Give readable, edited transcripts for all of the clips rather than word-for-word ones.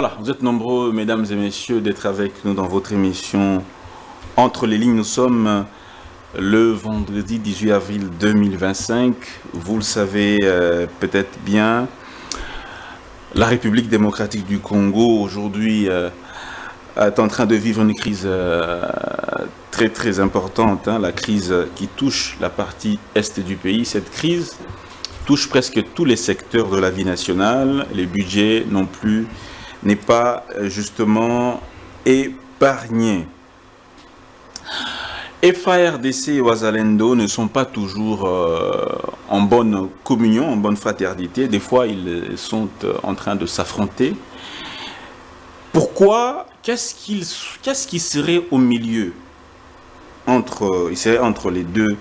Voilà, vous êtes nombreux, mesdames et messieurs, d'être avec nous dans votre émission Entre les lignes. Nous sommes le vendredi 18 avril 2025. Vous le savez peut-être bien, la République démocratique du Congo aujourd'hui est en train de vivre une crise très importante, la crise qui touche la partie est du pays. Cette crise touche presque tous les secteurs de la vie nationale. Les budgets non plus n'est pas justement épargné. FARDC et Ouazalendo ne sont pas toujours en bonne communion, en bonne fraternité. Des fois, ils sont en train de s'affronter. Pourquoi? Qu'est-ce qui serait au milieu entre les deux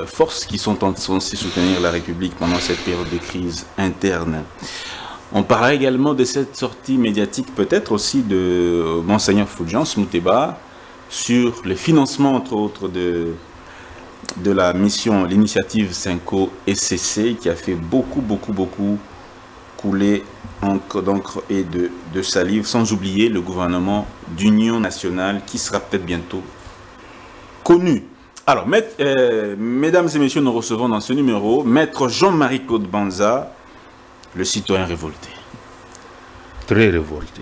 forces qui sont censées soutenir la République pendant cette période de crise interne? On parlera également de cette sortie médiatique, peut-être aussi de Monseigneur Fulgence Mouteba, sur le financement, entre autres, de la mission, l'initiative Cinco SCC, qui a fait beaucoup couler d'encre et de salive, sans oublier le gouvernement d'union nationale, qui sera peut-être bientôt connu. Alors, mesdames et messieurs, nous recevons dans ce numéro Maître Jean-Marie Claude Banza, le citoyen révolté. Très révolté.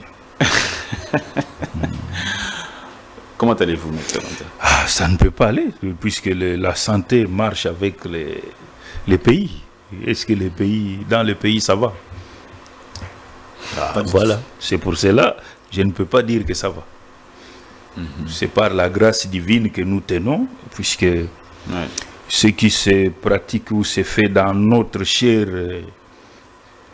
Comment allez-vous, Maître Banza? Ça ne peut pas aller, puisque la santé marche avec les pays. Est-ce que dans les pays, ça va? Voilà, c'est pour cela je ne peux pas dire que ça va. C'est par la grâce divine que nous tenons, puisque ce qui se pratique ou se fait dans notre cher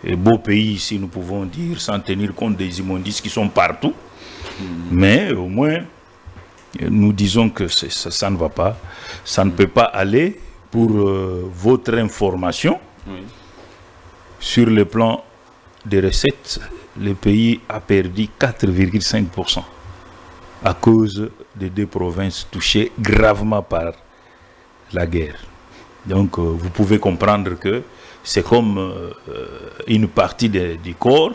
et beau pays, si nous pouvons dire, sans tenir compte des immondices qui sont partout, mais au moins nous disons que ça ne va pas, ça ne peut pas aller. Pour votre information, sur le plan des recettes, le pays a perdu 4,5% à cause des deux provinces touchées gravement par la guerre. Donc vous pouvez comprendre que c'est comme une partie du corps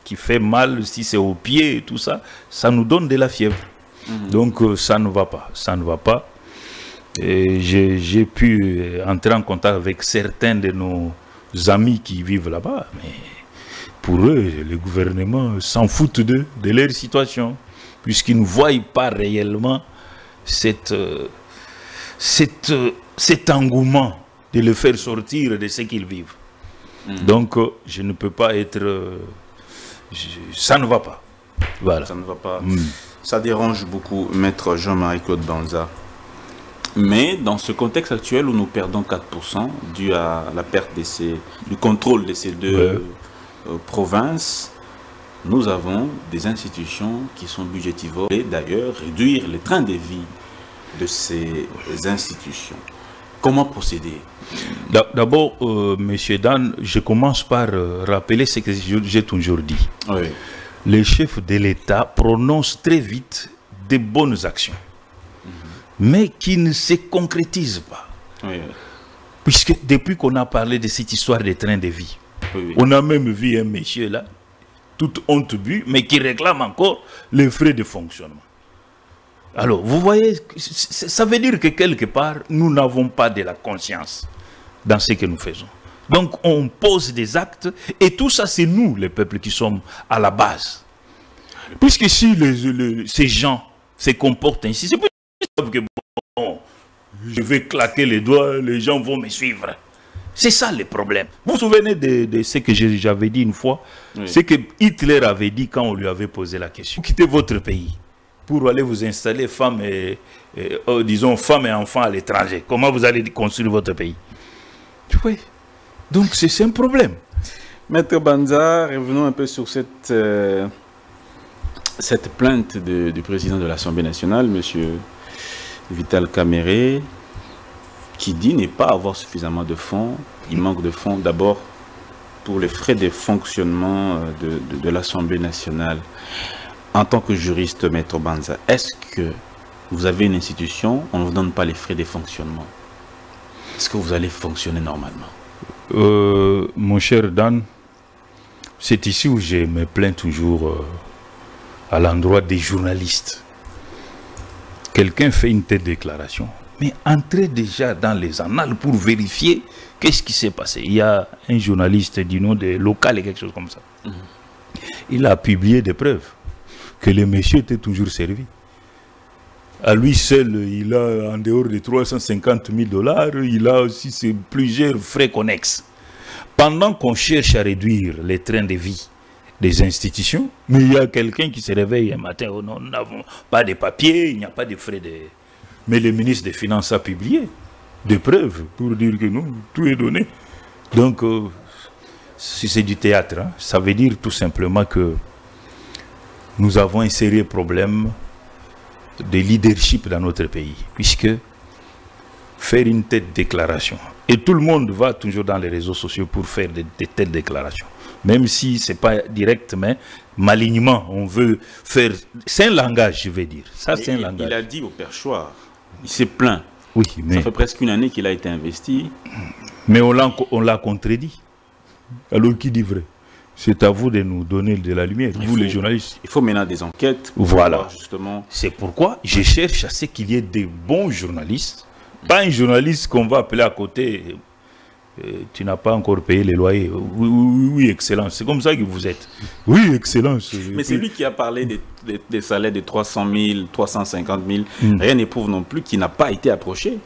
qui fait mal, si c'est aux pieds et tout ça, ça nous donne de la fièvre. Donc ça ne va pas, ça ne va pas. J'ai pu entrer en contact avec certains de nos amis qui vivent là-bas, mais pour eux, le gouvernement s'en fout de leur situation, puisqu'ils ne voient pas réellement cet engouement de le faire sortir de ce qu'ils vivent. Donc, je ne peux pas être... ça ne va pas. Voilà. Ça ne va pas. Ça dérange beaucoup, Maître Jean-Marie Claude Banza. Mais dans ce contexte actuel où nous perdons 4% dû à la perte du contrôle de ces deux provinces, nous avons des institutions qui sont budgétivores et d'ailleurs réduire le train de vie de ces institutions. Comment procéder? D'abord, Monsieur Dan, je commence par rappeler ce que j'ai toujours dit. Les chefs de l'État prononcent très vite des bonnes actions, mais qui ne se concrétisent pas. Puisque depuis qu'on a parlé de cette histoire des trains de vie, on a même vu un monsieur là, toute honte bu, mais qui réclame encore les frais de fonctionnement. Alors, vous voyez, ça veut dire que quelque part, nous n'avons pas de la conscience dans ce que nous faisons. Donc, on pose des actes, et tout ça, c'est nous, les peuples, qui sommes à la base. Puisque si ces gens se comportent ainsi, c'est plus que bon, je vais claquer les doigts, les gens vont me suivre. C'est ça le problème. Vous vous souvenez de ce que j'avais dit une fois? Ce que Hitler avait dit quand on lui avait posé la question. Vous quittez votre pays pour aller vous installer femmes disons femmes et enfants à l'étranger. Comment vous allez construire votre pays? Oui. Donc c'est un problème. Maître Banza, revenons un peu sur cette plainte du président de l'Assemblée nationale, M. Vital Kamerhe, qui dit ne pas avoir suffisamment de fonds. Il manque de fonds d'abord pour les frais de fonctionnement de l'Assemblée nationale. En tant que juriste, Maître Banza, est-ce que vous avez une institution, on ne vous donne pas les frais de fonctionnement? Est-ce que vous allez fonctionner normalement? Mon cher Dan, C'est ici où je me plains toujours à l'endroit des journalistes. Quelqu'un fait une telle déclaration, mais entrez déjà dans les annales pour vérifier qu'est-ce qui s'est passé. Il y a un journaliste du nom de Local et quelque chose comme ça. Il a publié des preuves que le monsieur était toujours servi. À lui seul, il a en dehors de 350 000 $, il a aussi plusieurs frais connexes. Pendant qu'on cherche à réduire les trains de vie des institutions, mais il y a quelqu'un qui se réveille un matin, oh non, nous n'avons pas de papier, il n'y a pas de frais de... Mais le ministre des Finances a publié des preuves pour dire que non, tout est donné. Donc, si c'est du théâtre, hein, ça veut dire tout simplement que nous avons un sérieux problème de leadership dans notre pays, puisque faire une telle déclaration, et tout le monde va toujours dans les réseaux sociaux pour faire de telles déclarations, même si ce n'est pas direct, mais malignement, on veut faire... C'est un langage, je vais dire. Ça, c'est un langage. Il a dit au perchoir, il s'est plaint. Oui, mais... Ça fait presque une année qu'il a été investi. Mais on l'a contredit. Alors qui dit vrai? C'est à vous de nous donner de la lumière, vous les journalistes. Il faut maintenant des enquêtes. Voilà. Justement. C'est pourquoi je cherche à ce qu'il y ait des bons journalistes. Pas un journaliste qu'on va appeler à côté. Tu n'as pas encore payé les loyers. Oui, excellence. C'est comme ça que vous êtes. Oui, excellence. Mais c'est lui qui a parlé des salaires de 300 000, 350 000. Rien ne prouve non plus qu'il n'a pas été approché.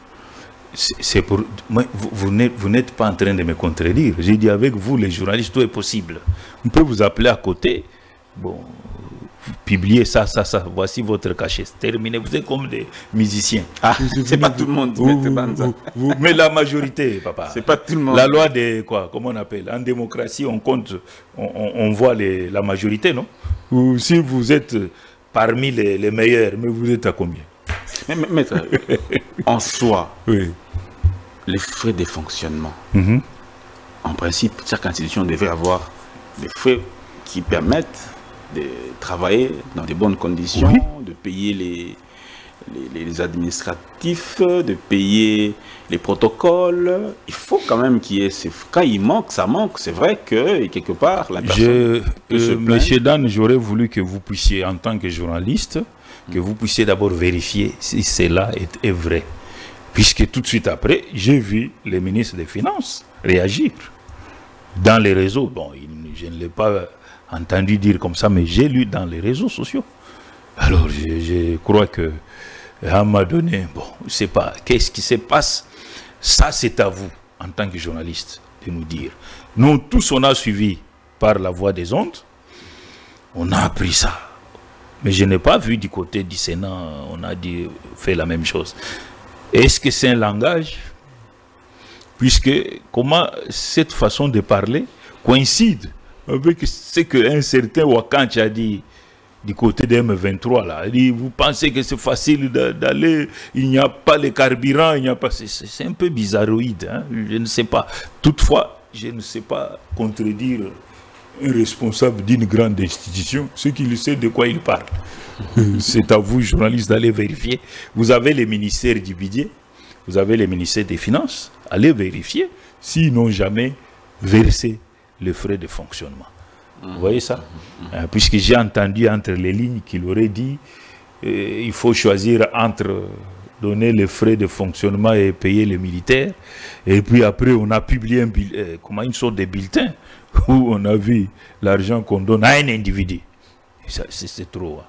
C'est pour moi, vous n'êtes pas en train de me contredire. J'ai dit avec vous, les journalistes, tout est possible. On peut vous appeler à côté. Bon, publiez ça. Voici votre cachet. Terminé. Vous êtes comme des musiciens. Ah, c'est pas tout le monde. Mais la majorité, papa. C'est pas tout le monde. La loi de quoi? Comment on appelle? En démocratie, on compte, on voit la majorité, non? Ou si vous êtes parmi les meilleurs, mais vous êtes à combien? Mais en soi, oui. Les frais de fonctionnement, en principe, chaque institution devrait avoir des frais qui permettent de travailler dans de bonnes conditions, oui. De payer les administratifs, de payer les protocoles. Il faut quand même qu'il y ait ces frais. Quand il manque, ça manque. C'est vrai que quelque part, la personne Monsieur Dan, j'aurais voulu que vous puissiez, en tant que journaliste, que vous puissiez d'abord vérifier si cela est vrai. Puisque tout de suite après, j'ai vu le ministre des Finances réagir dans les réseaux. Bon, je ne l'ai pas entendu dire comme ça, mais j'ai lu dans les réseaux sociaux. Alors, je crois que à un moment donné, bon, je ne sais pas, qu'est-ce qui se passe? Ça, c'est à vous, en tant que journaliste, de nous dire. Nous, tous, on a suivi par la voie des ondes, on a appris ça. Mais je n'ai pas vu du côté du Sénat, on a fait la même chose. Est-ce que c'est un langage? Puisque comment cette façon de parler coïncide avec ce qu'un certain Wakanch a dit du côté des M23 là. Il dit, vous pensez que c'est facile d'aller, il n'y a pas les carburants, il n'y a pas... C'est un peu bizarroïde, hein? Je ne sais pas. Toutefois, je ne sais pas contredire un responsable d'une grande institution, ce qu'il sait de quoi il parle. C'est à vous, journalistes, d'aller vérifier. Vous avez les ministères du budget, vous avez les ministères des Finances, allez vérifier s'ils n'ont jamais versé les frais de fonctionnement. Vous voyez ça? Puisque j'ai entendu entre les lignes qu'il aurait dit il faut choisir entre donner les frais de fonctionnement et payer les militaires. Et puis après, on a publié une sorte de bulletin où on a vu l'argent qu'on donne à un individu. C'est trop. Hein.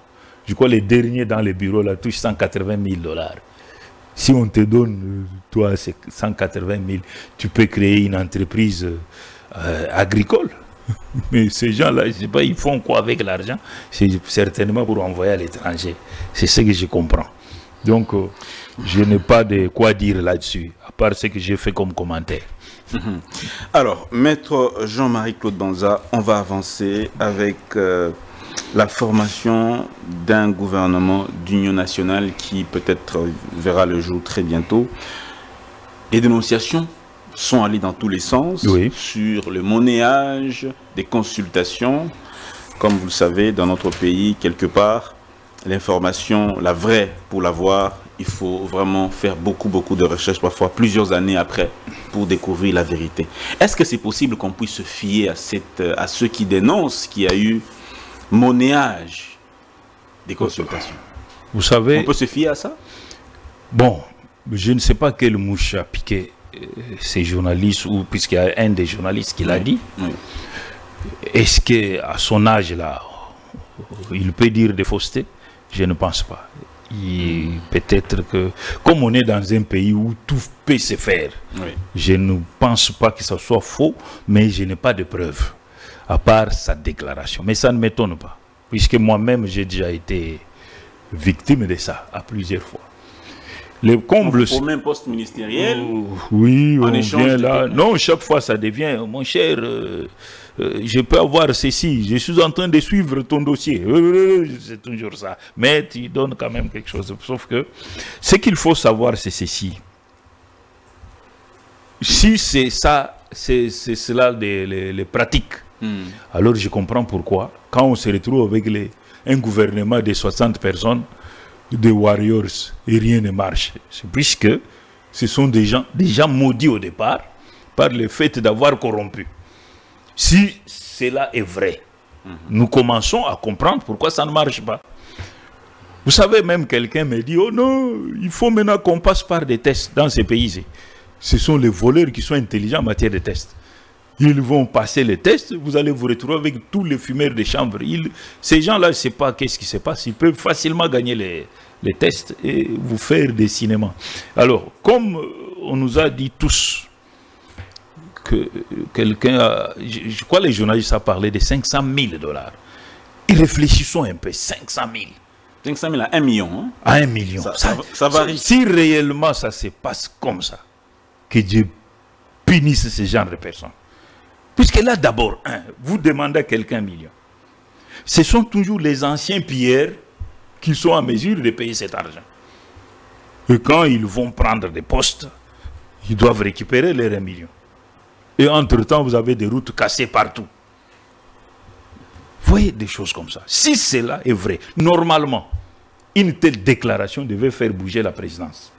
Je crois que les derniers dans les bureaux là touchent 180 000 $. Si on te donne, toi, ces 180 000, tu peux créer une entreprise agricole. Mais ces gens-là, je ne sais pas, ils font quoi avec l'argent? C'est certainement pour envoyer à l'étranger. C'est ce que je comprends. Donc, je n'ai pas de quoi dire là-dessus, à part ce que j'ai fait comme commentaire. Alors, Maître Jean-Marie Claude Banza, on va avancer avec la formation d'un gouvernement d'union nationale qui peut-être verra le jour très bientôt. Les dénonciations sont allées dans tous les sens, oui, sur le monnayage des consultations. Comme vous le savez, dans notre pays, quelque part, l'information, la vraie, pour l'avoir, il faut vraiment faire beaucoup de recherches, parfois plusieurs années après, pour découvrir la vérité. Est-ce que c'est possible qu'on puisse se fier à ceux qui dénoncent qu'il y a eu monnayage des consultations? Vous savez... On peut se fier à ça? Bon, je ne sais pas quelle mouche a piqué ces journalistes, ou puisqu'il y a un des journalistes qui l'a dit. Oui. Est-ce qu'à son âge là, il peut dire des faussetés? Je ne pense pas. Peut-être que, comme on est dans un pays où tout peut se faire, oui, je ne pense pas que ça soit faux, mais je n'ai pas de preuves, à part sa déclaration. Mais ça ne m'étonne pas, puisque moi-même, j'ai déjà été victime de ça à plusieurs fois. Les combles... Au même poste ministériel, oui, on vient là. Non, chaque fois ça devient, mon cher, je peux avoir ceci, je suis en train de suivre ton dossier. C'est toujours ça. Mais tu donnes quand même quelque chose. Sauf que ce qu'il faut savoir, c'est ceci. Si c'est ça, c'est cela les pratiques, alors je comprends pourquoi, quand on se retrouve avec un gouvernement de 60 personnes, des warriors, et rien ne marche. C'est puisque ce sont des gens déjà maudits au départ par le fait d'avoir corrompu. Si cela est vrai, nous commençons à comprendre pourquoi ça ne marche pas. Vous savez, même quelqu'un me dit, oh non, il faut maintenant qu'on passe par des tests dans ces pays. Ce sont les voleurs qui sont intelligents en matière de tests. Ils vont passer les tests, vous allez vous retrouver avec tous les fumeurs de chambre. Ces gens-là, je ne sais pas qu'est-ce qui se passe. Ils peuvent facilement gagner les tests et vous faire des cinémas. Alors, comme on nous a dit tous que quelqu'un a... Je crois que les journalistes ont parlé de 500 000 $. Et réfléchissons un peu, 500 000. 500 000 à 1 million. Hein? À 1 million. Ça varie. Si réellement ça se passe comme ça, que Dieu punisse ce genre de personnes. Puisque là, d'abord, vous demandez à quelqu'un 1 million. Ce sont toujours les anciens pilleurs qui sont en mesure de payer cet argent. Et quand ils vont prendre des postes, ils doivent récupérer leur 1 million. Et entre-temps, vous avez des routes cassées partout. Vous voyez des choses comme ça. Si cela est vrai, normalement, une telle déclaration devait faire bouger la présidence.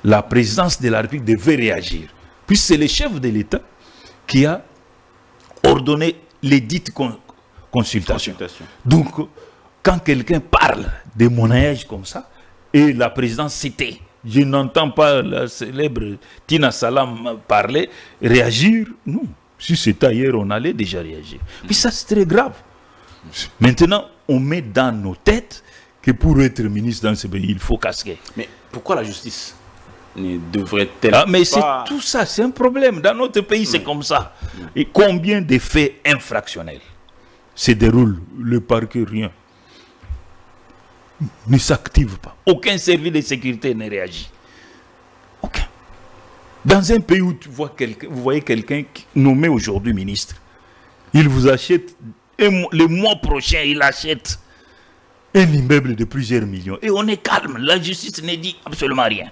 La présidence de la République devait réagir. Puis c'est le chef de l'État qui a ordonné les dites consultations. Donc, quand quelqu'un parle de monnayage comme ça, et la présidence citée, je n'entends pas la célèbre Tina Salam parler, réagir, non. Si c'était ailleurs, on allait déjà réagir. Puis ça, c'est très grave. Maintenant, on met dans nos têtes que pour être ministre dans ce pays, il faut casquer. Mais pourquoi la justice ne devrait-elle pas... Mais c'est tout ça, c'est un problème. Dans notre pays, c'est comme ça. Et combien de faits infractionnels se déroulent? Le parquet, rien. Ne s'active pas. Aucun service de sécurité ne réagit. Aucun. Dans un pays où vous voyez quelqu'un nommé aujourd'hui ministre, il vous achète, le mois prochain, il achète un immeuble de plusieurs millions. Et on est calme. La justice ne dit absolument rien.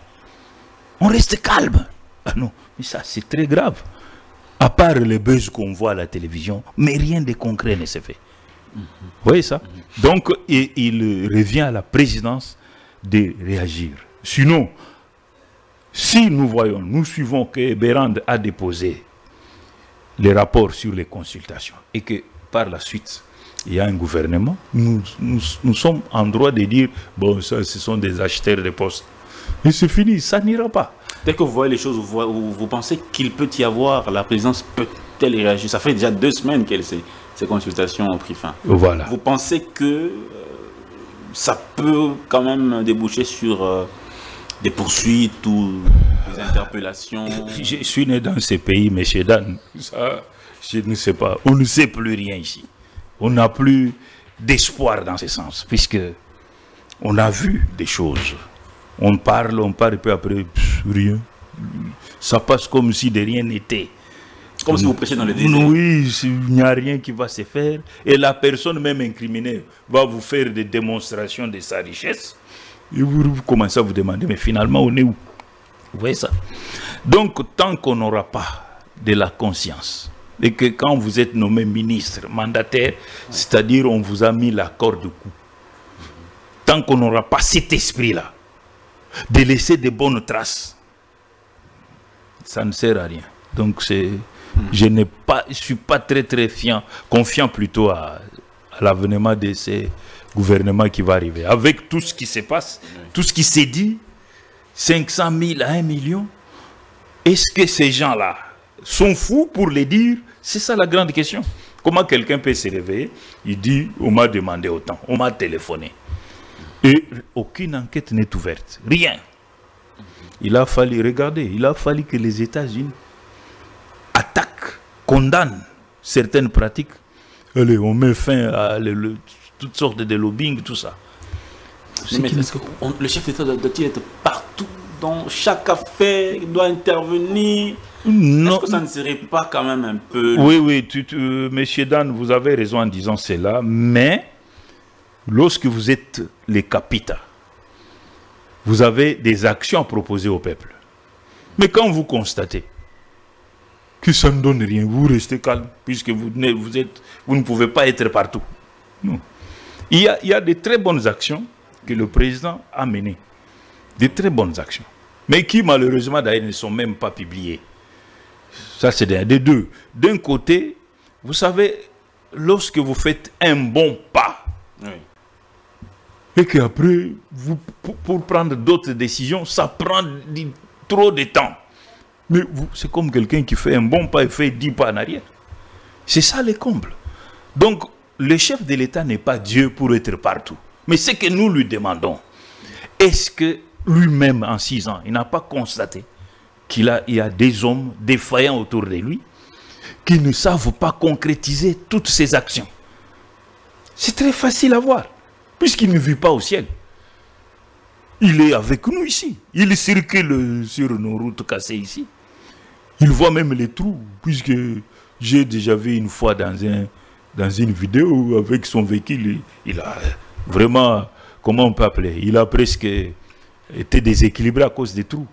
On reste calme. Ah non, mais ça c'est très grave. À part les buzz qu'on voit à la télévision, mais rien de concret ne se fait. Vous voyez ça? Donc, il revient à la présidence de réagir. Sinon, si nous suivons que Bérand a déposé les rapports sur les consultations et que par la suite, il y a un gouvernement, nous sommes en droit de dire, bon, ça, ce sont des acheteurs de postes. Et c'est fini, ça n'ira pas. Dès que vous voyez les choses, vous pensez qu'il peut y avoir, la présidence peut-elle réagir? Ça fait déjà 2 semaines que ces consultations ont pris fin. Voilà. Vous pensez que ça peut quand même déboucher sur des poursuites ou des interpellations? Je suis né dans ce pays, M. Dan. Ça, je ne sais pas. On ne sait plus rien ici. On n'a plus d'espoir dans ce sens, puisque on a vu des choses. On parle, et puis après, rien. Ça passe comme si de rien n'était. Comme si vous prêchez dans le désert. Oui, il n'y a rien qui va se faire. Et la personne même incriminée va vous faire des démonstrations de sa richesse. Et vous commencez à vous demander, mais finalement, on est où? Vous voyez ça? Donc, tant qu'on n'aura pas de la conscience, et que quand vous êtes nommé ministre, mandataire, c'est-à-dire on vous a mis la corde au cou. tant qu'on n'aura pas cet esprit-là, de laisser de bonnes traces, ça ne sert à rien. Donc je ne suis pas très confiant plutôt à l'avènement de ces gouvernements qui va arriver. Avec tout ce qui se passe, tout ce qui s'est dit, 500 000 à 1 million, est-ce que ces gens-là sont fous pour les dire? C'est ça la grande question. Comment quelqu'un peut se réveiller? Il dit, on m'a demandé autant, on m'a téléphoné. Et aucune enquête n'est ouverte. Rien. Il a fallu regarder, il a fallu que les États-Unis attaquent, condamnent certaines pratiques. Allez, on met fin à toutes sortes de lobbying, tout ça. Mais est-ce que le chef d'État doit-il être partout, dans chaque affaire, il doit intervenir? Est-ce que ça ne serait pas quand même un peu... Oui, monsieur Dan, vous avez raison en disant cela, mais lorsque vous êtes les capitaux, vous avez des actions à proposer au peuple. Mais quand vous constatez que ça ne donne rien, vous restez calme, puisque vous ne pouvez pas être partout. Non. Il y a de très bonnes actions que le président a menées. De très bonnes actions. Mais qui, malheureusement, d'ailleurs, ne sont même pas publiées. Ça, c'est des deux. D'un côté, vous savez, lorsque vous faites un bon pas, et qu'après, pour prendre d'autres décisions, ça prend trop de temps. Mais c'est comme quelqu'un qui fait un bon pas et fait 10 pas en arrière. C'est ça le comble. Donc, le chef de l'État n'est pas Dieu pour être partout. Mais ce que nous lui demandons, est-ce que lui-même, en 6 ans, il n'a pas constaté qu'il y a des hommes défaillants autour de lui qui ne savent pas concrétiser toutes ces actions? C'est très facile à voir, puisqu'il ne vit pas au ciel. Il est avec nous ici. Il circule sur nos routes cassées ici. Il voit même les trous, puisque j'ai déjà vu une fois dans une vidéo avec son véhicule, il a vraiment, comment on peut appeler, il a presque été déséquilibré à cause des trous.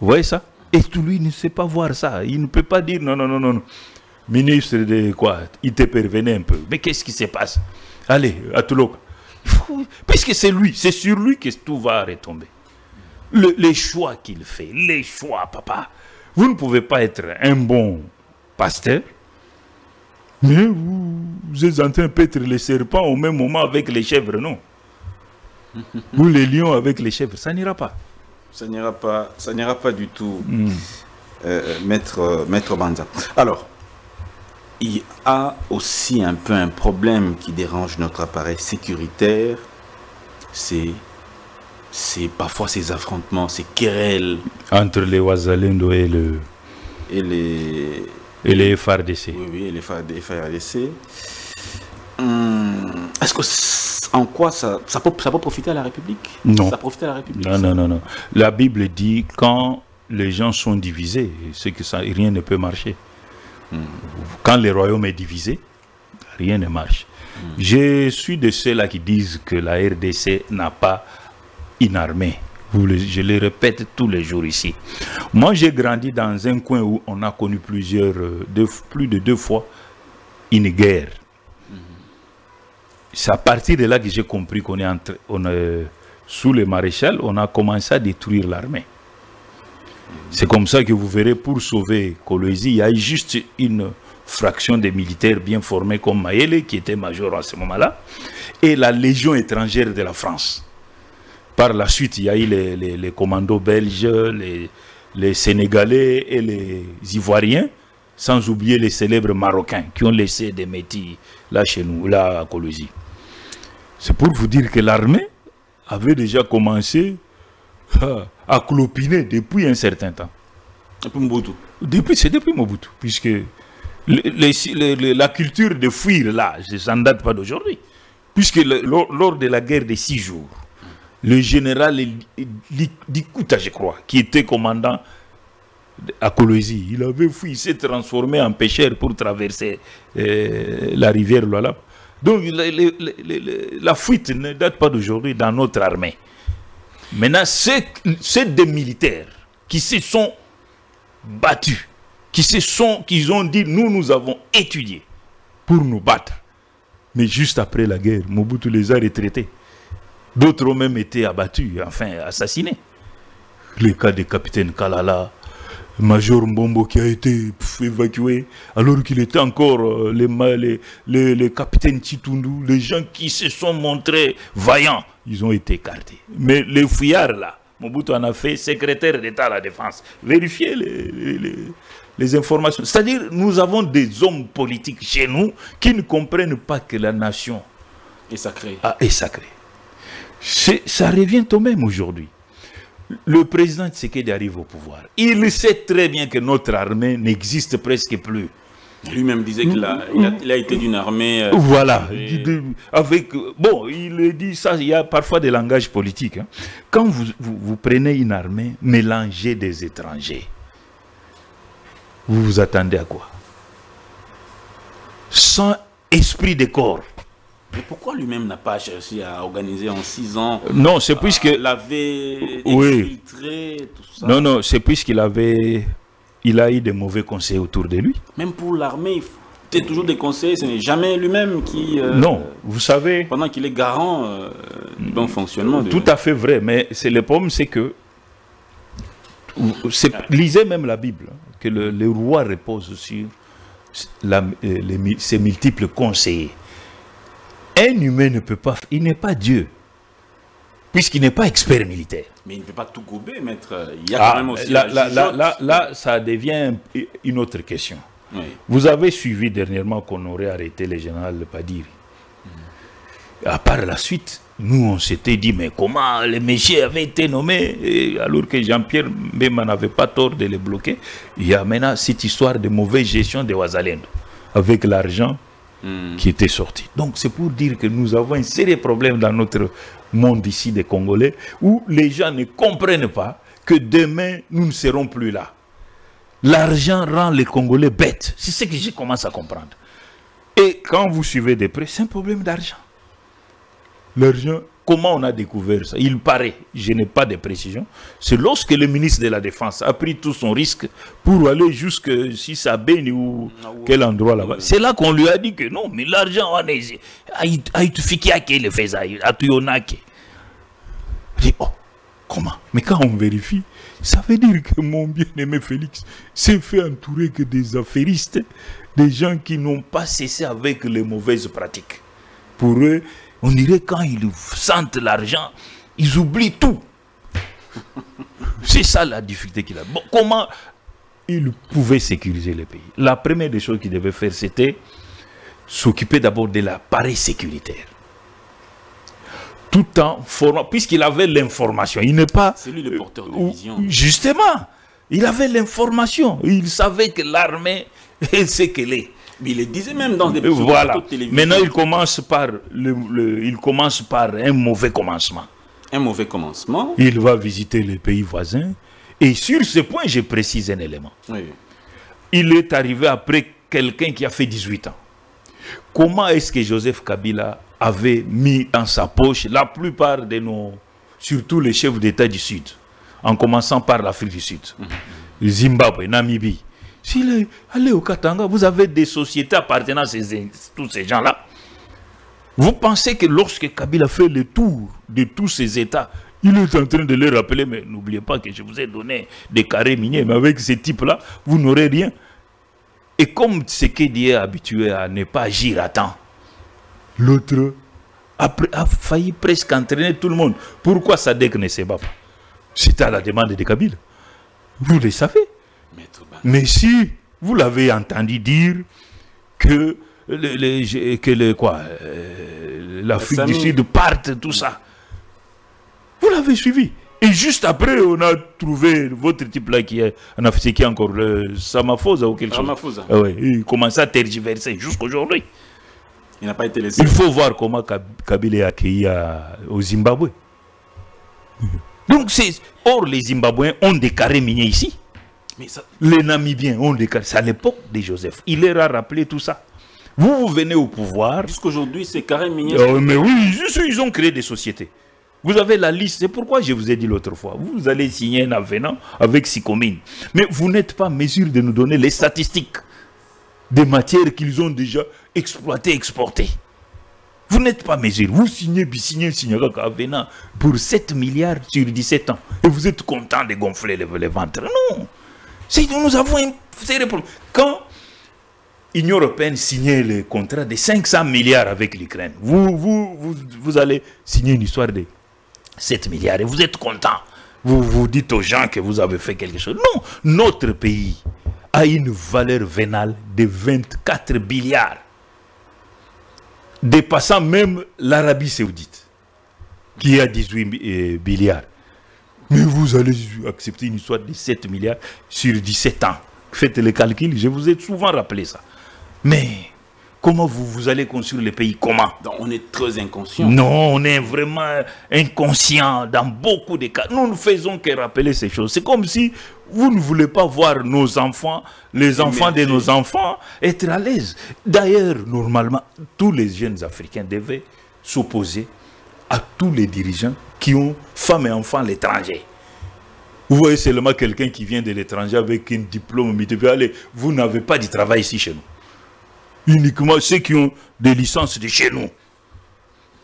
Vous voyez ça? Et tout lui ne sait pas voir ça. Il ne peut pas dire non. Ministre de quoi? Il te prévenait un peu. Mais qu'est-ce qui se passe? Allez, à Toulouse. Puisque c'est lui, c'est sur lui que tout va retomber. Les choix qu'il fait, les choix, papa. Vous ne pouvez pas être un bon pasteur, mais vous êtes en train de paître les serpents au même moment avec les chèvres, non? Ou les lions avec les chèvres, ça n'ira pas. Ça n'ira pas du tout, Maître Banza. Alors, il y a aussi un peu un problème qui dérange notre appareil sécuritaire, c'est parfois ces affrontements, ces querelles entre les Ouazalendo et les FARDC. Oui, les FARDC. Est-ce que en quoi ça peut profiter à la République? Non. Ça profite à la République? Non. La Bible dit quand les gens sont divisés, c'est que rien ne peut marcher. Quand le royaume est divisé, rien ne marche. Je suis de ceux-là qui disent que la RDC n'a pas une armée. Je le répète tous les jours ici. Moi, j'ai grandi dans un coin où on a connu plus de 2 fois une guerre. C'est à partir de là que j'ai compris qu'on est sous le maréchal, on a commencé à détruire l'armée. C'est comme ça que vous verrez, pour sauver Kolwezi, il y a eu juste une fraction des militaires bien formés comme Mayele, qui était major à ce moment-là, et la Légion étrangère de la France. Par la suite, il y a eu les commandos belges, les Sénégalais et les Ivoiriens, sans oublier les célèbres Marocains qui ont laissé des métis là chez nous, là à Kolwezi. C'est pour vous dire que l'armée avait déjà commencé à clopiner depuis un certain temps. Depuis Mobutu. C'est depuis Mobutu, puisque la culture de fuir là, ça ne date pas d'aujourd'hui. Puisque lors de la guerre des 6 jours, le général Dikouta, je crois, qui était commandant à Kolwezi, il avait fui, il s'est transformé en pêcheur pour traverser la rivière Lualaba. Donc la fuite ne date pas d'aujourd'hui dans notre armée. Maintenant, c'est des militaires qui se sont battus, qui ont dit nous avons étudié pour nous battre. Mais juste après la guerre, Mobutu les a retraités. D'autres ont même été abattus, enfin assassinés. Le cas du capitaine Kalala, Major Mbombo qui a été évacué alors qu'il était encore les capitaines Chitundu, les gens qui se sont montrés vaillants, ils ont été écartés. Mais les fouillards là, Mobutu en a fait secrétaire d'État à la défense. Vérifiez les informations. C'est-à-dire, nous avons des hommes politiques chez nous qui ne comprennent pas que la nation est sacrée. Est sacrée. Ça revient au même aujourd'hui. Le président Tshisekedi arrive au pouvoir. Il sait très bien que notre armée n'existe presque plus. Lui-même disait qu'il a été d'une armée... voilà. Bon, il dit ça, il y a parfois des langages politiques. Hein. Quand vous prenez une armée, mélangez des étrangers. Vous vous attendez à quoi? Sans esprit de corps. Mais pourquoi lui-même n'a pas cherché à organiser en 6 ans? Non, c'est puisque... l'avait exfiltré, tout ça. Non, c'est puisqu'il il a eu des mauvais conseils autour de lui. Même pour l'armée, il y a toujours des conseils, ce n'est jamais lui-même qui... non, vous savez... Pendant qu'il est garant du bon fonctionnement. Tout à fait vrai, mais le problème, c'est que... lisez même la Bible, que le roi repose sur ses multiples conseillers. Un humain ne peut pas, il n'est pas Dieu, puisqu'il n'est pas expert militaire. Mais il ne peut pas tout gober, maître. Il y a quand même aussi là, ça devient une autre question. Oui. Vous avez suivi dernièrement qu'on aurait arrêté le général Padiri. À part la suite, nous on s'était dit, mais comment les messieurs avaient été nommés, alors que Jean-Pierre Mbemba n'avait pas tort de les bloquer. Il y a maintenant cette histoire de mauvaise gestion de Ouazalendo, avec l'argent qui était sorti. Donc c'est pour dire que nous avons un sérieux problème dans notre monde ici des Congolais, où les gens ne comprennent pas que demain nous ne serons plus là. L'argent rend les Congolais bêtes. C'est ce que je commence à comprendre. Et quand vous suivez de près, c'est un problème d'argent. L'argent, comment on a découvert ça? Il paraît, je n'ai pas de précision, c'est lorsque le ministre de la Défense a pris tout son risque pour aller jusque si ça Beni ou quel endroit là-bas. C'est là qu'on lui a dit que non, mais l'argent, on est... le fait oh, comment? Mais quand on vérifie, ça veut dire que mon bien-aimé Félix s'est fait entourer que des affairistes, des gens qui n'ont pas cessé avec les mauvaises pratiques. Pour eux, on dirait quand ils sentent l'argent, ils oublient tout. C'est ça la difficulté qu'il a. Bon, comment il pouvait sécuriser le pays? La première des choses qu'il devait faire, c'était s'occuper d'abord de l'appareil sécuritaire. Tout en formant, puisqu'il avait l'information. Il n'est pas... C'est lui le porteur de vision. Justement, il avait l'information. Il savait que l'armée, elle sait qu'elle est. Mais il le disait même dans des voilà. Maintenant, il commence par un mauvais commencement. Un mauvais commencement. Il va visiter les pays voisins. Et sur ce point, je précise un élément. Oui. Il est arrivé après quelqu'un qui a fait 18 ans. Comment est-ce que Joseph Kabila avait mis dans sa poche la plupart de surtout les chefs d'État du Sud, en commençant par l'Afrique du Sud, Zimbabwe, Namibie. S'il est allé au Katanga, vous avez des sociétés appartenant à tous ces gens-là. Vous pensez que lorsque Kabila fait le tour de tous ces États, il est en train de leur rappeler, mais n'oubliez pas que je vous ai donné des carrés miniers, mais avec ces types-là, vous n'aurez rien. Et comme Tshisekedi est habitué à ne pas agir à temps, l'autre a failli presque entraîner tout le monde. Pourquoi Sadek ne s'est pas? C'était à la demande de Kabila. Vous le savez. Mais si vous l'avez entendu dire que l'Afrique du Sud parte, tout ça, vous l'avez suivi. Et juste après, on a trouvé votre type là qui est en Afrique, qui est encore Ramaphosa ou quelque chose. Ramaphosa. Ouais, il commence à tergiverser jusqu'aujourd'hui. Il n'a pas été laissé. Il faut voir comment Kabila est accueilli au Zimbabwe. Donc, or, les Zimbabwéens ont des carrés miniers ici. Mais ça... Les Namibiens ont des carrés. C'est à l'époque de Joseph. Il leur a rappelé tout ça. Vous venez au pouvoir. Jusqu'aujourd'hui, ces carrés miniers... mais oui, ils ont créé des sociétés. Vous avez la liste. C'est pourquoi je vous ai dit l'autre fois. Vous allez signer un avenant avec Sicomine. Mais vous n'êtes pas en mesure de nous donner les statistiques des matières qu'ils ont déjà exploitées, exportées. Vous n'êtes pas mesure. Vous signez venant pour 7 milliards sur 17 ans. Et vous êtes content de gonfler les ventres. Non. Nous avons un sérieux problème. Quand l'Union européenne signait le contrat de 500 milliards avec l'Ukraine, vous allez signer une histoire de 7 milliards et vous êtes content. Vous dites aux gens que vous avez fait quelque chose. Non, notre pays a une valeur vénale de 24 milliards, dépassant même l'Arabie Saoudite, qui a 18 milliards. Mais vous allez accepter une histoire de 7 milliards sur 17 ans. Faites le calcul, je vous ai souvent rappelé ça. Mais comment vous allez construire le pays? Comment? Donc on est très inconscient. Non, on est vraiment inconscient dans beaucoup de cas. Nous ne faisons que rappeler ces choses. C'est comme si vous ne voulez pas voir nos enfants, les enfants de nos enfants, être à l'aise. D'ailleurs, normalement, tous les jeunes Africains devaient s'opposer à tous les dirigeants qui ont femmes et enfants à l'étranger. Vous voyez seulement quelqu'un qui vient de l'étranger avec un diplôme, allez, vous n'avez pas de travail ici chez nous. Uniquement ceux qui ont des licences de chez nous.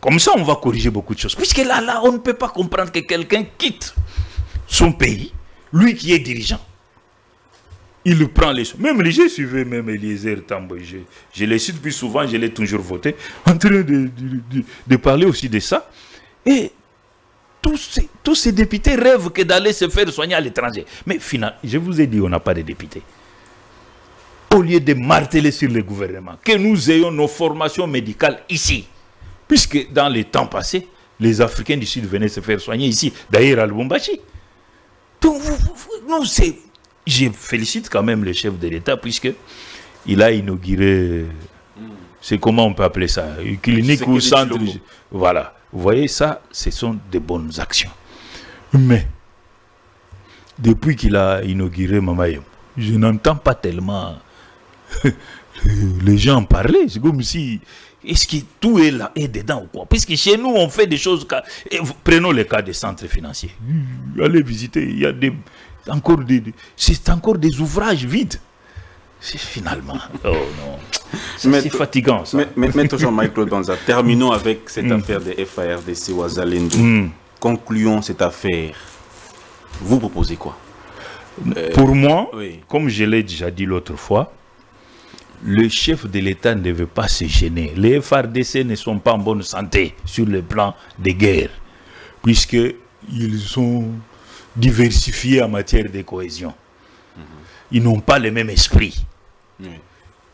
Comme ça, on va corriger beaucoup de choses. Puisque là, on ne peut pas comprendre que quelqu'un quitte son pays, lui qui est dirigeant. Il prend les choses. Même j'ai suivi même Eliezer Tambo. Je le cite plus souvent, je l'ai toujours voté, en train de parler aussi de ça. Et tous ces députés rêvent que d'aller se faire soigner à l'étranger. Mais finalement, je vous ai dit, on n'a pas de députés. Au lieu de marteler sur le gouvernement, que nous ayons nos formations médicales ici. Puisque dans les temps passés, les Africains du Sud venaient se faire soigner ici, d'ailleurs à Lubumbashi. Donc, je félicite quand même le chef de l'État, puisqu'il a inauguré, c'est comment on peut appeler ça, une clinique ou centre. Voilà, vous voyez ça, ce sont de bonnes actions. Mais, depuis qu'il a inauguré Mamayom, je n'entends pas tellement les gens en parler. C'est comme si, est-ce que tout est là et dedans ou quoi? Puisque chez nous, on fait des choses. Prenons le cas des centres financiers. Allez visiter, il y a c'est encore des ouvrages vides. C'est finalement. Oh non. C'est fatigant ça. Maître Jean-Michel Banza, terminons avec cette affaire de FARDC Ouazalendo. Concluons cette affaire. Vous proposez quoi? Pour moi, oui. Comme je l'ai déjà dit l'autre fois, le chef de l'État ne veut pas se gêner. Les FARDC ne sont pas en bonne santé sur le plan des guerres, puisqu'ils sont diversifiés en matière de cohésion. Ils n'ont pas le même esprit.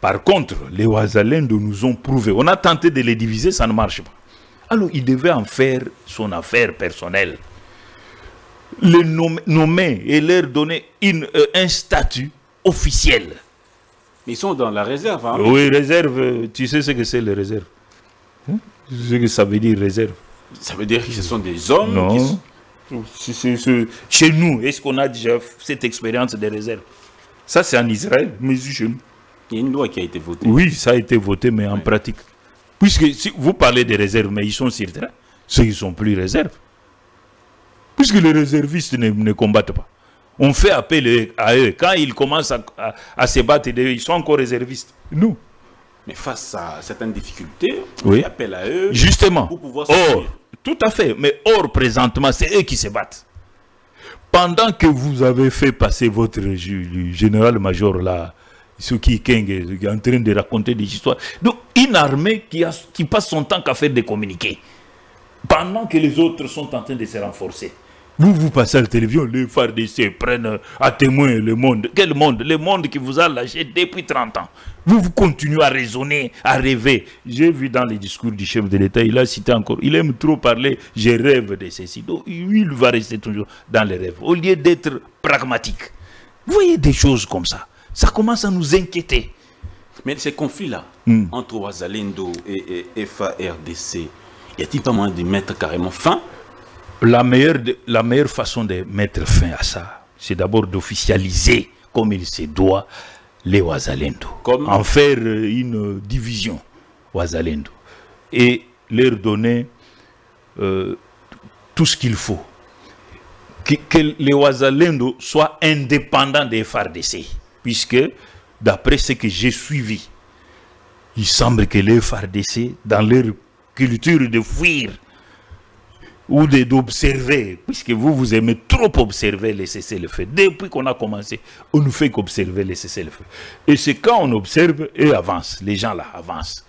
Par contre, les Ouazalendo nous ont prouvé. On a tenté de les diviser, ça ne marche pas. Alors, il devait en faire son affaire personnelle. Les nommer et leur donner un statut officiel. Mais ils sont dans la réserve. Hein? Oui, réserve, tu sais ce que c'est les réserves? Tu sais ce que ça veut dire réserve? Ça veut dire que ce sont des hommes. Non. Chez nous, est-ce qu'on a déjà cette expérience des réserves? Ça, c'est en Israël, mais chez nous. Il y a une loi qui a été votée. Oui, ça a été voté, mais en pratique. Puisque si vous parlez des réserves, mais ils sont sur le terrain, ceux qui ne sont plus réserves. Puisque les réservistes ne combattent pas. On fait appel à eux. Quand ils commencent à se battre, ils sont encore réservistes. Nous. Mais face à certaines difficultés, on oui. fait appel à eux. Justement. Pour pouvoir tout à fait. Mais or, présentement, c'est eux qui se battent. Pendant que vous avez fait passer votre général-major là, Suki Keng est en train de raconter des histoires. Donc, une armée qui passe son temps qu'à faire des communiqués. Pendant que les autres sont en train de se renforcer. Vous passez à la télévision, les FARDC prennent à témoin le monde. Quel monde? Le monde qui vous a lâché depuis 30 ans. Vous continuez à raisonner, à rêver. J'ai vu dans les discours du chef de l'État, il a cité encore, il aime trop parler, je rêve de ceci. Donc, il va rester toujours dans les rêves. Au lieu d'être pragmatique. Vous voyez des choses comme ça. Ça commence à nous inquiéter. Mais ces conflits-là, entre Ouazalendo et FARDC, y a-t-il pas moyen de mettre carrément fin? La meilleure façon de mettre fin à ça, c'est d'abord d'officialiser, comme il se doit, les Ouazalendo. En faire une division Ouazalendo. Et leur donner tout ce qu'il faut. Que les Ouazalendo soient indépendants des FARDC. Puisque, d'après ce que j'ai suivi, il semble que les FARDC, dans leur culture de fuir ou d'observer, puisque vous aimez trop observer les cessez-le-feu. Depuis qu'on a commencé, on ne fait qu'observer les cessez-le-feu. Et c'est quand on observe, et avance, les gens là avancent.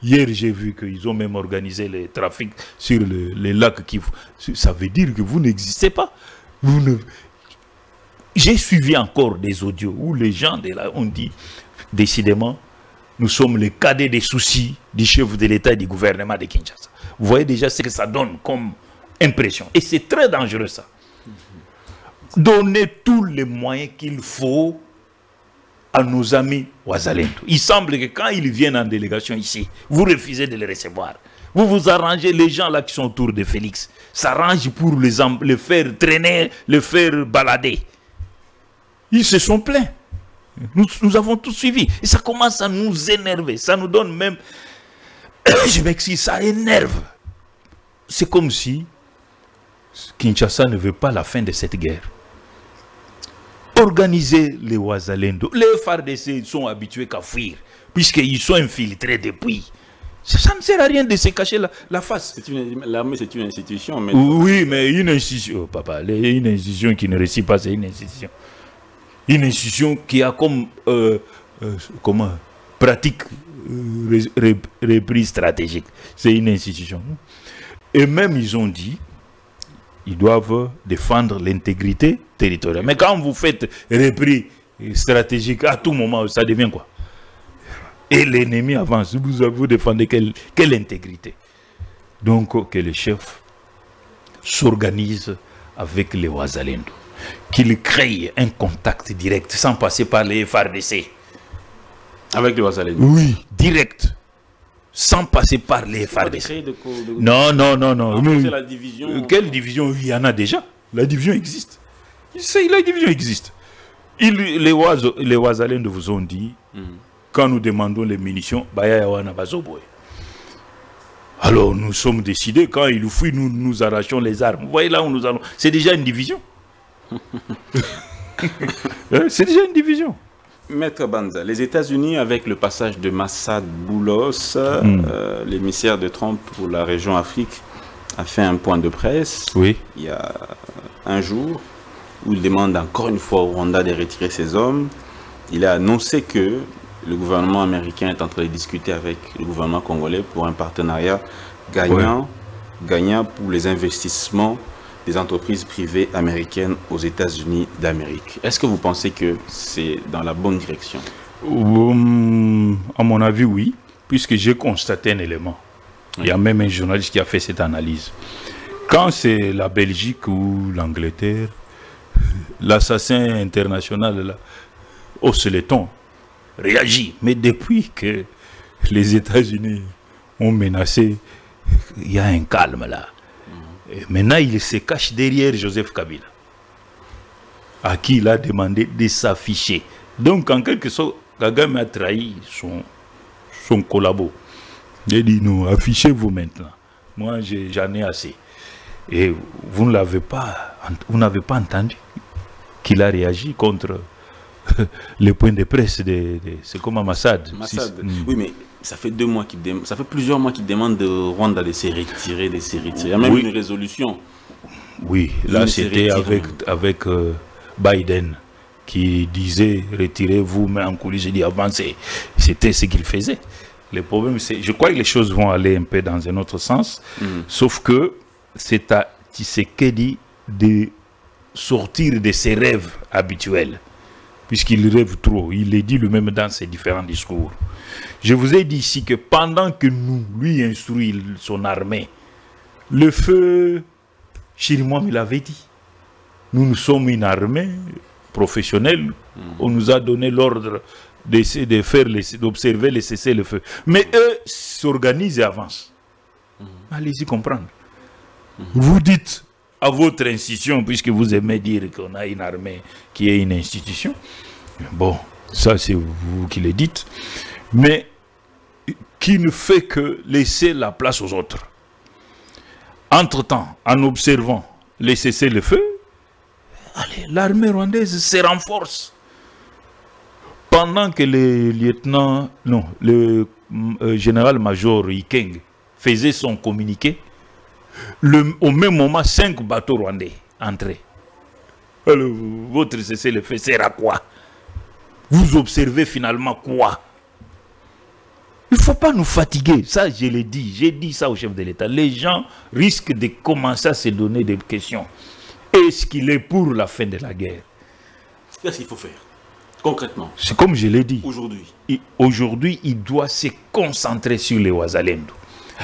Hier, j'ai vu qu'ils ont même organisé le trafic sur les lacs Kivu. Ça veut dire que vous n'existez pas. J'ai suivi encore des audios où les gens de là ont dit, décidément, nous sommes les cadets des soucis du chef de l'État et du gouvernement de Kinshasa. Vous voyez déjà ce que ça donne comme impression. Et c'est très dangereux ça. Donnez tous les moyens qu'il faut à nos amis Wazalendo. Il semble que quand ils viennent en délégation ici, vous refusez de les recevoir. Vous vous arrangez, les gens là qui sont autour de Félix, s'arrangent pour les faire traîner, les faire balader. Ils se sont plaints. Nous avons tout suivi. Et ça commence à nous énerver. Ça nous donne même... Je m'excuse, ça énerve. C'est comme si Kinshasa ne veut pas la fin de cette guerre. Organiser les Wazalendo. Les FARDC sont habitués qu'à fuir, puisqu'ils sont infiltrés depuis. Ça ne sert à rien de se cacher la face. L'armée, c'est une institution. Mais... Oui, mais une institution, oh, papa, une institution qui ne réussit pas, c'est une institution. Une institution qui a comme pratique reprise stratégique. C'est une institution. Et même ils ont dit, ils doivent défendre l'intégrité territoriale. Mais quand vous faites reprise stratégique, à tout moment, ça devient quoi? Et l'ennemi avance. Vous défendez quelle intégrité? Donc, que les chefs s'organisent avec les Wazalendo. Qu'ils créent un contact direct sans passer par les FARDC. Avec les Wazalendo? Oui, direct. Sans passer par les FARDC. Non. La division... Quelle division? Il y en a déjà. La division existe. La division existe. Les Wazalendo vous ont dit, quand nous demandons les munitions, alors nous sommes décidés, quand ils fuient, nous arrachons les armes. Vous voyez là où nous allons. C'est déjà une division. C'est déjà une division. Maître Banza, les États-Unis, avec le passage de Massad Boulos, l'émissaire de Trump pour la région Afrique, a fait un point de presse il y a un jour où il demande encore une fois au Rwanda de retirer ses hommes. Il a annoncé que le gouvernement américain est en train de discuter avec le gouvernement congolais pour un partenariat gagnant pour les investissements des entreprises privées américaines aux États-Unis d'Amérique. Est-ce que vous pensez que c'est dans la bonne direction? À mon avis, oui, puisque j'ai constaté un élément. Il y a même un journaliste qui a fait cette analyse. Quand c'est la Belgique ou l'Angleterre, l'assassin international là, hausse les tons, réagit. Mais depuis que les États-Unis ont menacé, il y a un calme là. Et maintenant, il se cache derrière Joseph Kabila, à qui il a demandé de s'afficher. Donc, en quelque sorte, Kagame a trahi son collabo. Il a dit, non, affichez-vous maintenant. Moi, j'en ai assez. Et vous n'avez pas entendu qu'il a réagi contre les points de presse c'est comme Massad. Oui, mais ça fait ça fait plusieurs mois qu'il demande de Rwanda de se retirer, Il y a même une résolution. Oui, là c'était avec Biden qui disait retirez-vous, mais en coulisses, il dit avancez. C'était ce qu'il faisait. Le problème, c'est, je crois que les choses vont aller un peu dans un autre sens, sauf que c'est à Tshisekedi de sortir de ses rêves habituels, puisqu'il rêve trop. Il le dit lui-même dans ses différents discours. Je vous ai dit ici que pendant que lui instruit son armée, le feu Chirimwami l'avait dit. Nous sommes une armée professionnelle. On nous a donné l'ordre d'observer les cessez-le-feu. Mais eux s'organisent et avancent. Allez-y comprendre. Vous dites à votre institution, puisque vous aimez dire qu'on a une armée qui est une institution, bon, ça c'est vous qui le dites, mais qui ne fait que laisser la place aux autres. Entre-temps, en observant les cessez-le-feu, l'armée rwandaise se renforce. Pendant que le général-major Ikeng faisait son communiqué, au même moment, 5 bateaux rwandais entraient. Alors, votre cessez-le-feu sert à quoi? Vous observez finalement quoi? Il ne faut pas nous fatiguer. Ça, je l'ai dit. J'ai dit ça au chef de l'État. Les gens risquent de commencer à se donner des questions. Est-ce qu'il est pour la fin de la guerre? Qu'est-ce qu'il faut faire concrètement? C'est comme je l'ai dit. Aujourd'hui. Aujourd'hui, il doit se concentrer sur les Wazalendo.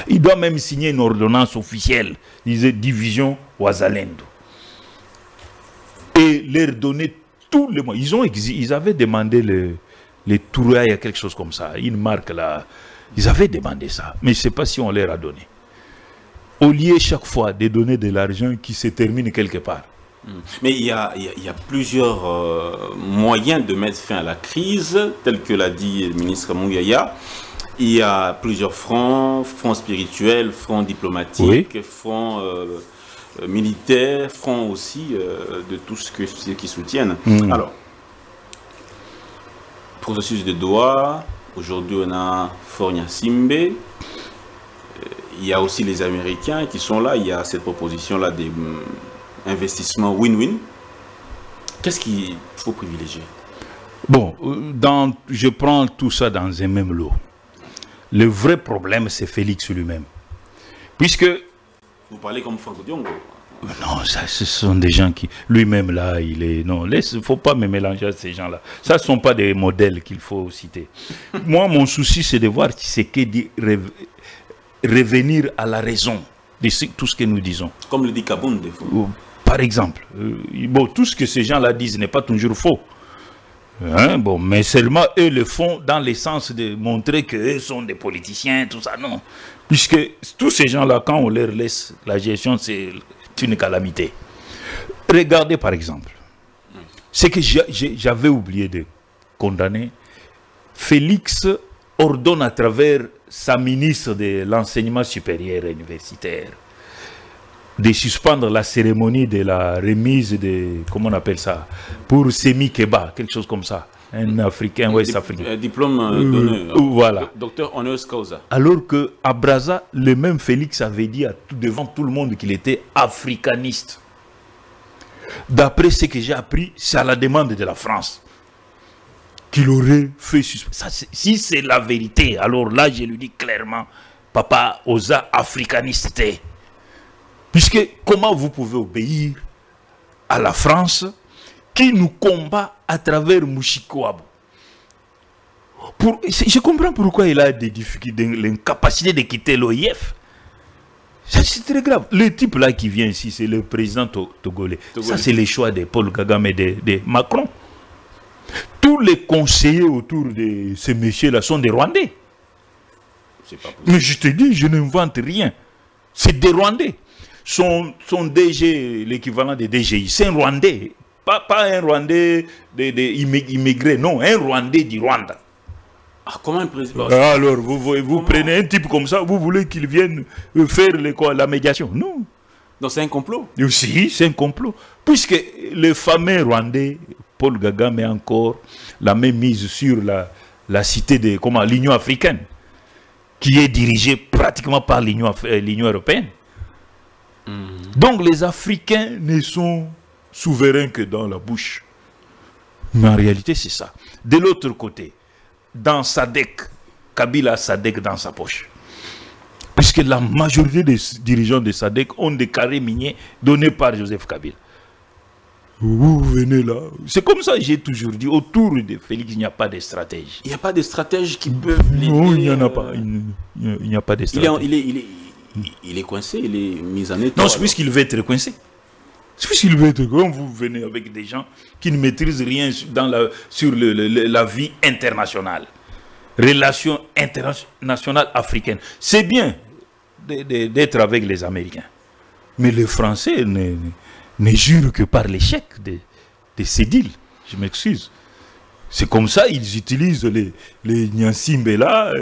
Il doit même signer une ordonnance officielle. Disait division Wazalendo. Et leur donner tous les moyens. Ils avaient demandé les Touréa, quelque chose comme ça. Une marque là. Ils avaient demandé ça. Mais je ne sais pas si on leur a donné. Au lieu chaque fois de donner de l'argent qui se termine quelque part. Mais il y a plusieurs moyens de mettre fin à la crise, tel que l'a dit le ministre Mouyaya. Il y a plusieurs fronts, front spirituel, front diplomatique, oui. Front militaire, front aussi de tout ceux qui soutiennent. Alors, processus de Doha, aujourd'hui on a Fort Gnassingbé. Il y a aussi les Américains qui sont là. Il y a cette proposition-là des investissements win-win. Qu'est-ce qu'il faut privilégier? Bon, je prends tout ça dans un même lot. Le vrai problème, c'est Félix lui-même. Puisque... Vous parlez comme Franco Diongo. Non, ça, ce sont des gens qui... Lui-même, là, il est... Non, il ne faut pas me mélanger à ces gens-là. Ça, ce ne sont pas des modèles qu'il faut citer. Moi, mon souci, c'est de voir Tshisekedi revenir à la raison de tout ce que nous disons. Comme le dit Kaboun, des fois. Par exemple. Bon, tout ce que ces gens-là disent n'est pas toujours faux. Hein, bon, mais seulement eux le font dans le sens de montrer qu'eux sont des politiciens, tout ça, non. Puisque tous ces gens-là, quand on leur laisse la gestion, c'est une calamité. Regardez par exemple, ce que j'avais oublié de condamner, Félix ordonne à travers sa ministre de l'enseignement supérieur et universitaire de suspendre la cérémonie de la remise de, comment on appelle ça, pour Semi Keba, quelque chose comme ça, un Africain, un Ouest-Africain. Diplôme d'honneur. Voilà. Docteur honoris causa. Alors qu'à Brazza, le même Félix avait dit devant tout le monde qu'il était africaniste. D'après ce que j'ai appris, c'est à la demande de la France qu'il aurait fait suspendre. Si c'est la vérité, alors là, je lui dis clairement, papa, osa africaniste. Puisque comment vous pouvez obéir à la France qui nous combat à travers Mouchikoabou? Je comprends pourquoi il a des difficultés, l'incapacité de quitter l'OIF. C'est très grave. Le type là qui vient ici, c'est le président togolais. Ça, c'est le choix de Paul Kagame et de Macron. Tous les conseillers autour de ces messieurs-là sont des Rwandais. Mais je te dis, je n'invente rien. C'est des Rwandais. Son DG, l'équivalent des DGI, c'est un Rwandais. Pas un Rwandais immigré, non, un Rwandais du Rwanda. Ah, comment un président? Alors, vous prenez un type comme ça, vous voulez qu'il vienne faire la médiation? Non. Donc c'est un complot? Si, c'est un complot. Puisque le fameux Rwandais, Paul Kagame, met encore la même mise sur la cité de l'Union africaine, qui est dirigée pratiquement par l'Union européenne. Donc les Africains ne sont souverains que dans la bouche. Mais en réalité, c'est ça. De l'autre côté, dans SADC, Kabila a SADC dans sa poche. Puisque la majorité des dirigeants de SADC ont des carrés miniers donnés par Joseph Kabila. Vous venez là. C'est comme ça que j'ai toujours dit, autour de Félix, il n'y a pas de stratège. Il n'y a pas de stratèges qui peuvent l'aider. Non, il n'y en a pas. Il n'y a pas de stratège. Il est coincé, il est mis en état. Non, c'est puisqu'il veut être coincé. C'est puisqu'il veut être coincé. Vous venez avec des gens qui ne maîtrisent rien sur la vie internationale. Relations internationales africaines. C'est bien d'être avec les Américains. Mais les Français ne jurent que par l'échec de ces deals. Je m'excuse. C'est comme ça, ils utilisent les Gnassingbé là.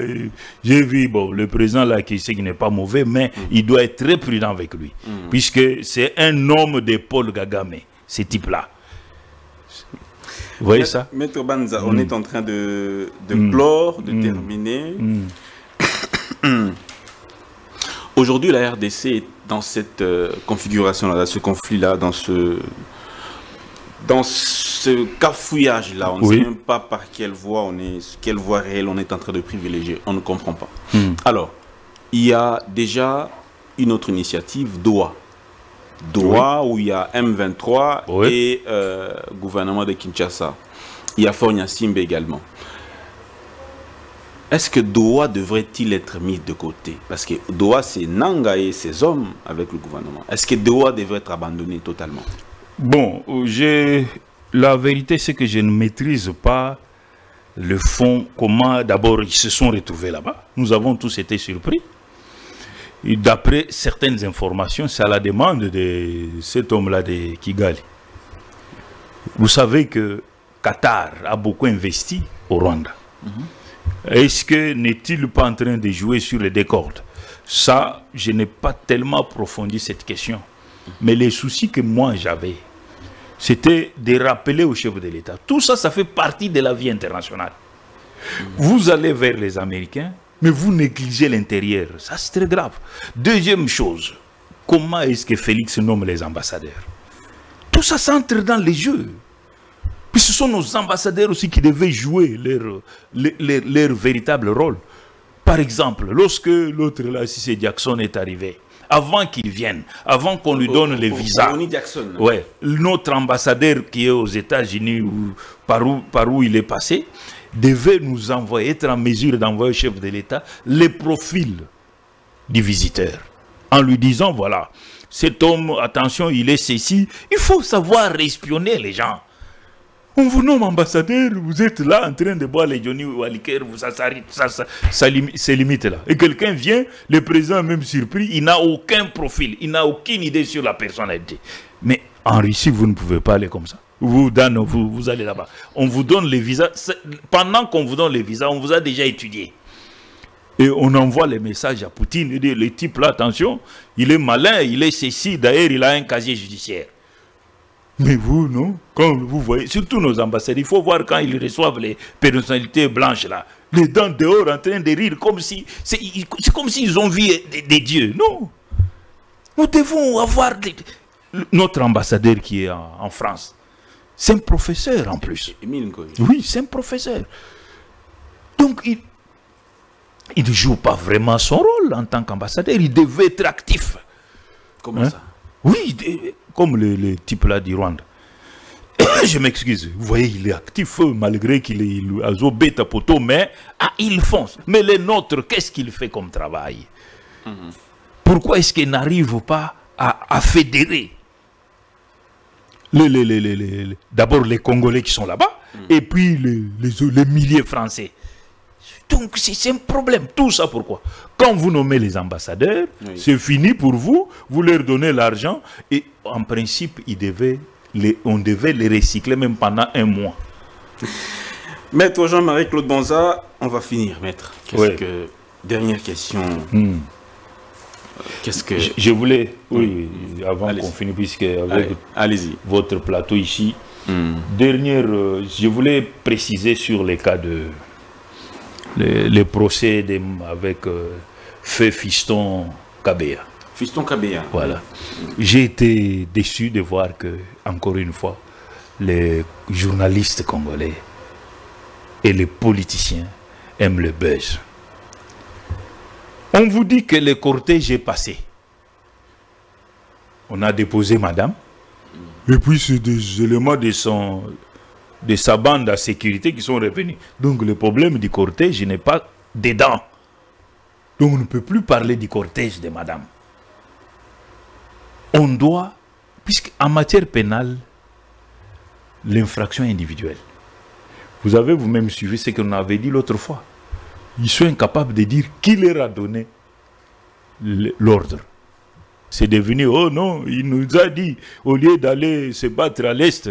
J'ai vu, bon, le président là qui sait qu'il n'est pas mauvais, mais il doit être très prudent avec lui. Puisque c'est un homme de Paul Kagame, ce type-là. Vous voyez ça? Maître Banza, on est en train de clore, de terminer. Aujourd'hui, la RDC est dans cette configuration-là, dans ce conflit-là, dans ce cafouillage-là. On ne sait même pas par quelle voie quelle voie réelle on est en train de privilégier. On ne comprend pas. Alors, il y a déjà une autre initiative, Doha. Doha, où il y a M23 et gouvernement de Kinshasa. Il y a Faure Gnassingbé également. Est-ce que Doha devrait-il être mis de côté? Parce que Doha, c'est Nanga et ses hommes avec le gouvernement. Est-ce que Doha devrait être abandonné totalement? Bon, la vérité, c'est que je ne maîtrise pas le fond, comment d'abord ils se sont retrouvés là-bas. Nous avons tous été surpris. D'après certaines informations, c'est à la demande de cet homme-là de Kigali. Vous savez que Qatar a beaucoup investi au Rwanda. Est-ce que n'est-il pas en train de jouer sur les décordes? Ça, je n'ai pas tellement approfondi cette question. Mais les soucis que moi j'avais, c'était de rappeler au chef de l'État. Tout ça, ça fait partie de la vie internationale. Vous allez vers les Américains, mais vous négligez l'intérieur. Ça, c'est très grave. Deuxième chose, comment est-ce que Félix nomme les ambassadeurs? Tout ça s'entre dans les jeux. Puis ce sont nos ambassadeurs aussi qui devaient jouer leur véritable rôle. Par exemple, lorsque l'autre là, si c'est Jackson, est arrivé, avant qu'il vienne, avant qu'on lui donne les visas, notre ambassadeur qui est aux États-Unis, par où il est passé, devait nous envoyer, être en mesure d'envoyer au chef de l'État les profils du visiteur. En lui disant, voilà, cet homme, attention, il est ceci. Il faut savoir espionner les gens. On vous nomme ambassadeur, vous êtes là en train de boire les Johnny ou Aliker, c'est limite là. Et quelqu'un vient, le président même surpris, il n'a aucun profil, il n'a aucune idée sur la personnalité. Mais en Russie, vous ne pouvez pas aller comme ça. Vous allez là-bas. On vous donne les visas. Pendant qu'on vous donne les visas, on vous a déjà étudié. Et on envoie les messages à Poutine. Il dit, le type là, attention, il est malin, il est ceci. D'ailleurs, il a un casier judiciaire. Mais vous, non? Quand vous voyez, surtout nos ambassades, il faut voir quand ils reçoivent les personnalités blanches là, les dents dehors en train de rire, comme si c'est comme s'ils ont vu des dieux. Non. Nous devons avoir notre ambassadeur qui est en France. C'est un professeur en plus. Oui, c'est un professeur. Donc, il ne joue pas vraiment son rôle en tant qu'ambassadeur. Il devait être actif. Comment ça? Oui, comme le type là du Rwanda. Je m'excuse. Vous voyez, il est actif malgré qu'il est à bêta poto, mais il fonce. Mais les nôtres, qu'est-ce qu'il fait comme travail? Pourquoi est-ce qu'il n'arrive pas à fédérer d'abord les Congolais qui sont là-bas, et puis les milliers français? Donc c'est un problème. Tout ça pourquoi? Quand vous nommez les ambassadeurs, c'est fini pour vous, vous leur donnez l'argent, et en principe, on devait les recycler même pendant un mois. Maître Jean-Marie Claude Bonza, on va finir, maître. Dernière question. Qu'est-ce que... Je voulais, avant qu'on finisse, puisque avec votre plateau ici, je voulais préciser sur les cas de... les procès avec Feu Fiston Kabea. Fiston Kabea. Voilà. J'ai été déçu de voir que, encore une fois, les journalistes congolais et les politiciens aiment le buzz. On vous dit que le cortège est passé. On a déposé madame. Et puis c'est des éléments de sa bande à sécurité qui sont revenus. Donc le problème du cortège n'est pas dedans. Donc on ne peut plus parler du cortège de madame. On doit, puisqu'en matière pénale, l'infraction individuelle. Vous avez vous-même suivi ce qu'on avait dit l'autre fois. Ils sont incapables de dire qui leur a donné l'ordre. C'est devenu, oh non, il nous a dit, au lieu d'aller se battre à l'Est,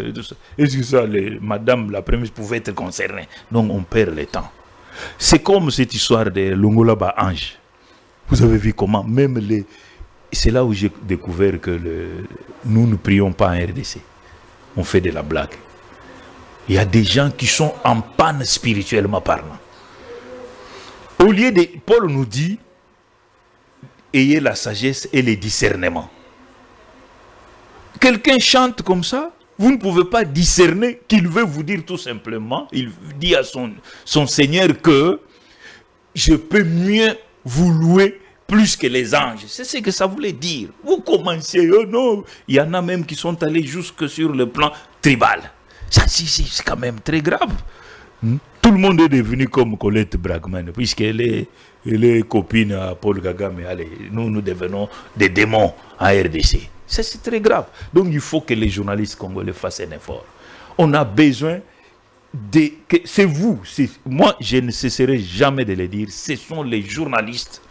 est-ce que ça, madame la première pouvait être concernée? Donc on perd le temps. C'est comme cette histoire de Longolaba Ange. Vous avez vu comment, même les... C'est là où j'ai découvert que nous ne prions pas en RDC. On fait de la blague. Il y a des gens qui sont en panne spirituellement parlant. Au lieu de... Paul nous dit, ayez la sagesse et le discernement. Quelqu'un chante comme ça, vous ne pouvez pas discerner qu'il veut vous dire tout simplement, il dit à son Seigneur que je peux mieux vous louer plus que les anges. C'est ce que ça voulait dire. Vous commencez, oh non, il y en a même qui sont allés jusque sur le plan tribal. Ça, c'est quand même très grave. Tout le monde est devenu comme Colette Bragman, puisqu'elle est copine à Paul Kagame. Allez, nous devenons des démons en RDC. Ça, c'est très grave. Donc, il faut que les journalistes congolais fassent un effort. On a besoin de... C'est vous, moi, je ne cesserai jamais de le dire, ce sont les journalistes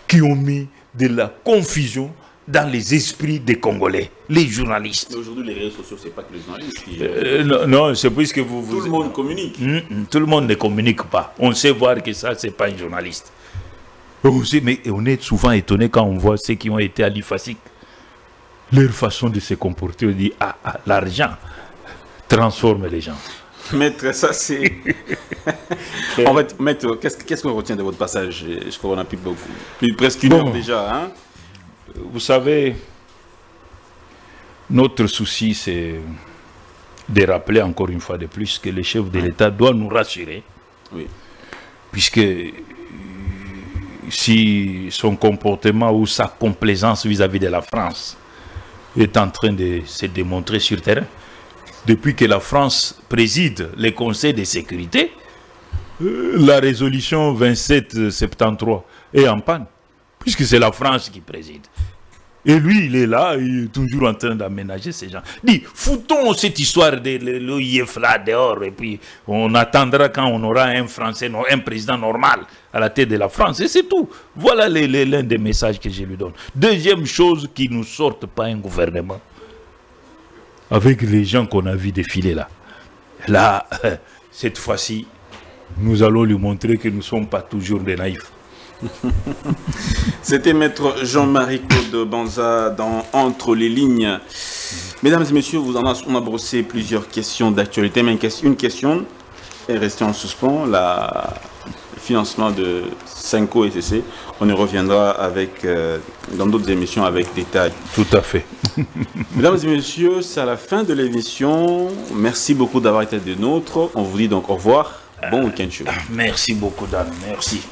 qui ont mis de la confusion dans les esprits des Congolais, les journalistes. Aujourd'hui, les réseaux sociaux, c'est pas que les journalistes qui... non, c'est puisque Tout le monde communique. Tout le monde ne communique pas. On sait voir que ça, c'est pas un journaliste. Mais on est souvent étonné quand on voit ceux qui ont été à l'IFASIC. Leur façon de se comporter, on dit, l'argent transforme les gens. Maître, ça c'est... En fait, maître, qu'est-ce qu'on retient de votre passage? Je crois qu'on a plus beaucoup. Presque une heure déjà, hein? Vous savez, notre souci, c'est de rappeler encore une fois de plus que le chef de l'État doit nous rassurer. Oui. Puisque si son comportement ou sa complaisance vis-à-vis de la France est en train de se démontrer sur terrain, depuis que la France préside les conseils de sécurité, la résolution 2773 est en panne, puisque c'est la France qui préside. Et lui, il est là, il est toujours en train d'aménager ces gens. Dis, foutons cette histoire de l'OIF là dehors, et puis on attendra quand on aura un Français, un président normal à la tête de la France, et c'est tout. Voilà l'un des messages que je lui donne. Deuxième chose, qu'il ne sorte pas un gouvernement avec les gens qu'on a vu défiler là. Là, cette fois-ci, nous allons lui montrer que nous ne sommes pas toujours des naïfs. C'était maître Jean-Marie Claude Banza dans Entre les lignes. Mesdames et messieurs, on a brossé plusieurs questions d'actualité, mais une question est restée en suspens, le financement de Cinco ECC. On y reviendra avec, dans d'autres émissions avec détail. Tout à fait. Mesdames et messieurs, c'est à la fin de l'émission. Merci beaucoup d'avoir été des nôtres. On vous dit donc au revoir. Bon week-end chez vous. Merci beaucoup, Dan. Merci.